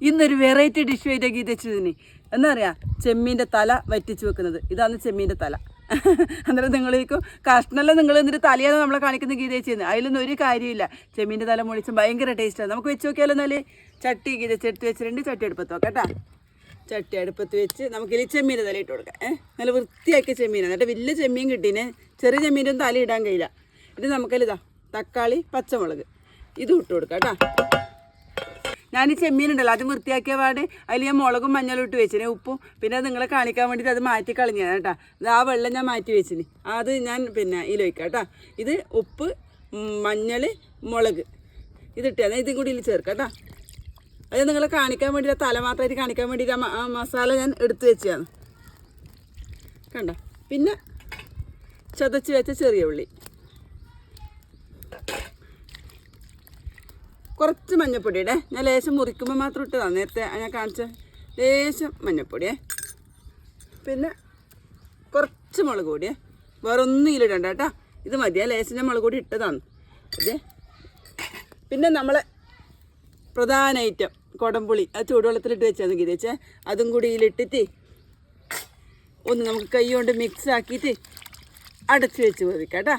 ഇന്നൊരു variety dish ചെയ്ത ഗീതച്ചതിന് എന്താ പറയുക, ചെമ്മീൻ്റെ തല വറ്റിച്ച് വെക്കുന്നത്. ഇതാണ് ചെമ്മീൻ്റെ തല. അന്നേരം നിങ്ങളേക്കും കഷ്ണമെല്ലാം നിങ്ങൾ എന്നിട്ട് തലയാണ് നമ്മളെ കാണിക്കുന്ന ഗീതച്ചെന്ന്. അതിലൊന്നും ഒരു കാര്യമില്ല. ചെമ്മീൻ്റെ തല മുളിച്ച് ഭയങ്കര ടേസ്റ്റാണ്. നമുക്ക് വെച്ച് നോക്കിയാലോ എന്നാല്. ചട്ടി ഗീതച്ചെടുത്ത് വെച്ചിട്ടുണ്ട്. ചട്ടി അടുപ്പത്ത് നോക്കാം കേട്ടോ. ചട്ടി അടുപ്പത്ത് വെച്ച് നമുക്കിതിൽ ചെമ്മീൻ്റെ തല ഇട്ട് കൊടുക്കാം. നല്ല വൃത്തിയാക്കിയ ചെമ്മീനാണ്. എന്നിട്ട് വലിയ ചെമ്മീൻ കിട്ടീനെ, ചെറിയ ചെമ്മീനൊന്നും തല ഇടാൻ കഴിയില്ല. ഇത് നമുക്കതിലിതാ തക്കാളി, പച്ചമുളക് ഇത് ഇട്ട് കൊടുക്കാം കേട്ടോ. ഞാൻ ഈ ചെമ്മീനുണ്ടല്ലോ അത് വൃത്തിയാക്കിയ പാട് അതിൽ ഞാൻ മുളകും മഞ്ഞളും ഇട്ട് വെച്ചിന്, ഉപ്പും. പിന്നെ നിങ്ങളെ കാണിക്കാൻ വേണ്ടിയിട്ട് അത് മാറ്റി കളഞ്ഞതാണ് കേട്ടോ. ഇത് ആ വെള്ളം ഞാൻ മാറ്റി വെച്ചിന്, അത് ഞാൻ പിന്നെ ഇതിലൊഴിക്കാം കേട്ടോ. ഇത് ഉപ്പ്, മഞ്ഞൾ, മുളക് ഇതിട്ടാണ്. ഇതും കൂടി ഇതിൽ ചേർക്കാം കേട്ടോ. അത് നിങ്ങളെ കാണിക്കാൻ വേണ്ടിയിട്ട് തല മാത്രമായിട്ട് കാണിക്കാൻ വേണ്ടിയിട്ട് ആ മസാല ഞാൻ എടുത്ത് വെച്ചതാണ് കണ്ടോ. പിന്നെ ചതച്ച് വെച്ച ചെറിയ ഉള്ളി, കുറച്ച് മഞ്ഞൾപ്പൊടിയുടെ ഞാൻ ലേശം മുറിക്കുമ്പോൾ മാത്രം ഇട്ടതാണ്. നേരത്തെ ഞാൻ കാണിച്ച ലേശം മഞ്ഞൾപ്പൊടിയേ. പിന്നെ കുറച്ച് മുളക് പൊടിയേ. വേറെ ഒന്നും ഇതിലിടണ്ട കേട്ടോ. ഇത് മതിയാ, ലേശം ഞാൻ മുളക് പൊടി ഇട്ടതാണ് അതെ. പിന്നെ നമ്മളെ പ്രധാന ഐറ്റം കുടംപുളി, അത് ചൂടുവെള്ളത്തിലിട്ട് വെച്ചാൽ ഗീതച്ചേ. അതും കൂടി ഇതിലിട്ടിട്ട് ഒന്ന് നമുക്ക് കൈ കൊണ്ട് മിക്സ് ആക്കിയിട്ട് അടച്ച് വെച്ച് വേവിക്കാം കേട്ടോ.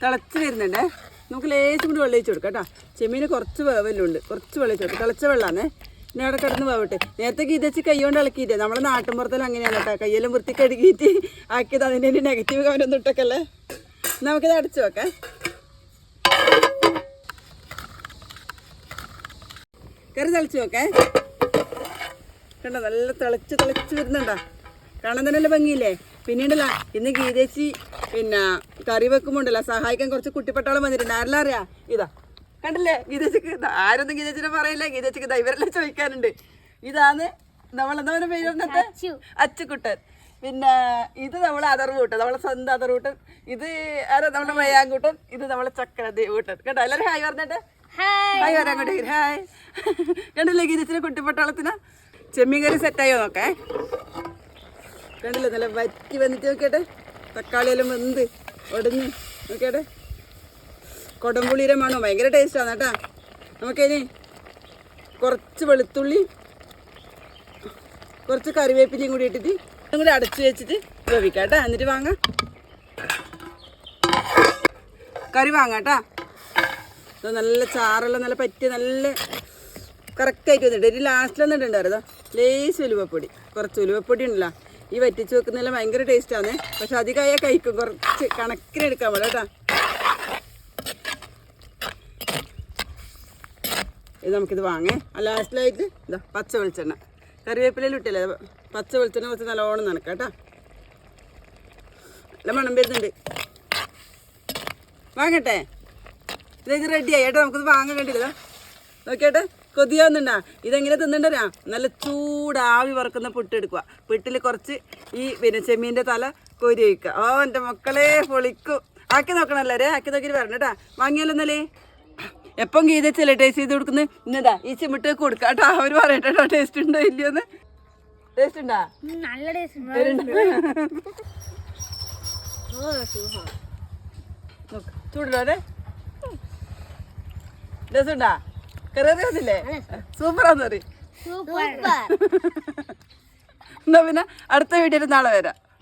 തിളച്ച് വരുന്നുണ്ടേ. നമുക്ക് ലേശം കൂടി വെള്ളം ഒഴിച്ച് കൊടുക്കാം കേട്ടോ. ചെമ്മീന് കുറച്ച് വേവല്ലുണ്ട്, കുറച്ച് വെള്ളം ഒഴിച്ച് കൊടുക്കാം. തിളച്ച വെള്ളമാണേ. പിന്നെ അവിടെ കിടന്ന് വേവട്ടെ. നേരത്തെ ഗീതച്ച് കൈ കൊണ്ട് ഇളക്കിയിട്ട് നമ്മളെ നാട്ടിൻപുറത്തെല്ലാം അങ്ങനെയാണ് കേട്ടോ. കയ്യെല്ലാം വൃത്തി കഴുകിയിട്ട് ആക്കിയത്. അതിൻ്റെ ഒരു നെഗറ്റീവ് കമൻ്റൊന്നും ഇട്ടൊക്കെയല്ലേ. നമുക്കിത് അടച്ചു വെക്കാം. കറി തിളച്ച് വെക്കേ. കണ്ടോ നല്ല തിളച്ച് വരുന്നുണ്ടോ? കാണാൻ തന്നെയല്ലേ ഭംഗിയില്ലേ. പിന്നീടല്ല ഇന്ന് ഗീതേച്ചി പിന്നെ കറി വെക്കുമ്പോണ്ടല്ലോ സഹായിക്കാൻ കുറച്ച് കുട്ടിപ്പട്ടാളം വന്നിട്ടുണ്ട്. ആരെല്ലാം അറിയാം? ഇതാ കണ്ടില്ലേ ഗീതേച്ചിക്ക്. ആരൊന്നും ഗീതേച്ചിനെ പറയില്ല. ഗീതേച്ചിക്ക് ഇവരെല്ലാം ചോദിക്കാനുണ്ട്. ഇതാണ് നമ്മളെന്താ പേര് പറഞ്ഞത്? അച്ചുക്കുട്ടൻ. പിന്നെ ഇത് നമ്മളെ അതർവൂട്ടൻ, നമ്മളെ സ്വന്തം അതർവൂട്ടൻ. ഇത് ആരാ? നമ്മുടെ മയാങ്കൂട്ടൻ. ഇത് നമ്മളെ ചക്കര ദേവൂട്ടൻ. കേട്ടോ. എല്ലാവരും ഹായ് പറഞ്ഞിട്ട് ഹായ് വരാൻ കൂടെ ഹായ്. കണ്ടില്ലേ ഗീതേച്ചിനെ കുട്ടിപ്പട്ടാളത്തിന്. ചെമ്മീൻ കറി സെറ്റായോ നോക്കേ. കണ്ടില്ലേ നല്ല വറ്റി വന്നിട്ട് നോക്കിയാട്ടെ. തക്കാളിയെല്ലാം വെന്ത് ഒടഞ്ഞ് നോക്കിയാട്ടെ. കുടംപുളിയുടെ മണോ ഭയങ്കര ടേസ്റ്റാണ് കേട്ടോ. നമുക്കതിന് കുറച്ച് വെളുത്തുള്ളി, കുറച്ച് കറിവേപ്പിലയും കൂടി ഇട്ടിട്ട് ഇതും കൂടി അടച്ചു വെച്ചിട്ട് വേവിക്കാം കേട്ടോ. എന്നിട്ട് വാങ്ങാം, കറി വാങ്ങാം കേട്ടോ. അത് നല്ല ചാറെല്ലാം നല്ല പറ്റി നല്ല കറക്റ്റായിട്ട് വന്നിട്ട് ഒരു ലാസ്റ്റിൽ വന്നിട്ടുണ്ടായിരുന്നോ ലേശം ഉലുവപ്പൊടി. കുറച്ച് ഉലുവപ്പൊടി ഉണ്ടല്ലോ. ഈ വറ്റിച്ച് വെക്കുന്നതെല്ലാം ഭയങ്കര ടേസ്റ്റാണ്. പക്ഷെ അധികമായ കഴിക്കും. കുറച്ച് കണക്കിന് എടുക്കാൻ പോലെ കേട്ടോ. ഇത് നമുക്കിത് വാങ്ങേ. ലാസ്റ്റിലായിട്ട് ഇതാ പച്ച വെളിച്ചെണ്ണ, കറിവേപ്പിലയിൽ ഇട്ടില്ലേ പച്ച വെളിച്ചെണ്ണ കുറച്ച് നല്ലോണം നനക്കാം കേട്ടോ. നല്ല മണം വരുന്നുണ്ട്. വാങ്ങട്ടെ. ഇത് റെഡിയായി കേട്ടോ. നമുക്കിത് വാങ്ങാൻ കണ്ടില്ല. നോക്കിയാട്ടെ കൊതിയാവുന്നുണ്ടാ. ഇതെങ്ങനെ തിന്നണ്ടരാ? നല്ല ചൂടാവി വറക്കുന്ന പുട്ട് എടുക്കുക. പുട്ടിൽ കുറച്ച് ഈ പിന്നെ ചെമ്മീൻ്റെ തല കോരി വയ്ക്കുക. ഓ എൻ്റെ മക്കളെ പൊളിക്കും. ആക്കി നോക്കണല്ലേ. ആക്കി നോക്കിയിട്ട് വരണം കേട്ടാ. വാങ്ങിയാലോ എന്നല്ലേ. എപ്പം ഗീതച്ചല്ലേ ടേസ്റ്റ് ചെയ്ത് കൊടുക്കുന്നത്. ഇന്നതാ ഈ ചിമിട്ട് കൊടുക്കാം കേട്ടോ. അവർ പറയട്ടെ കേട്ടോ ടേസ്റ്റ് ഉണ്ടോ ഇല്ലയോന്ന്. ടേസ്റ്റ് ഉണ്ടാ? നല്ല ടേസ്റ്റ്. ചൂടില്ലേ രസമുണ്ടാ? കറിയറിയാതില്ലേ? സൂപ്പറാന്ന് പറയും. എന്നാ പിന്നെ അടുത്ത വീഡിയോയിൽ നാളെ വരാം.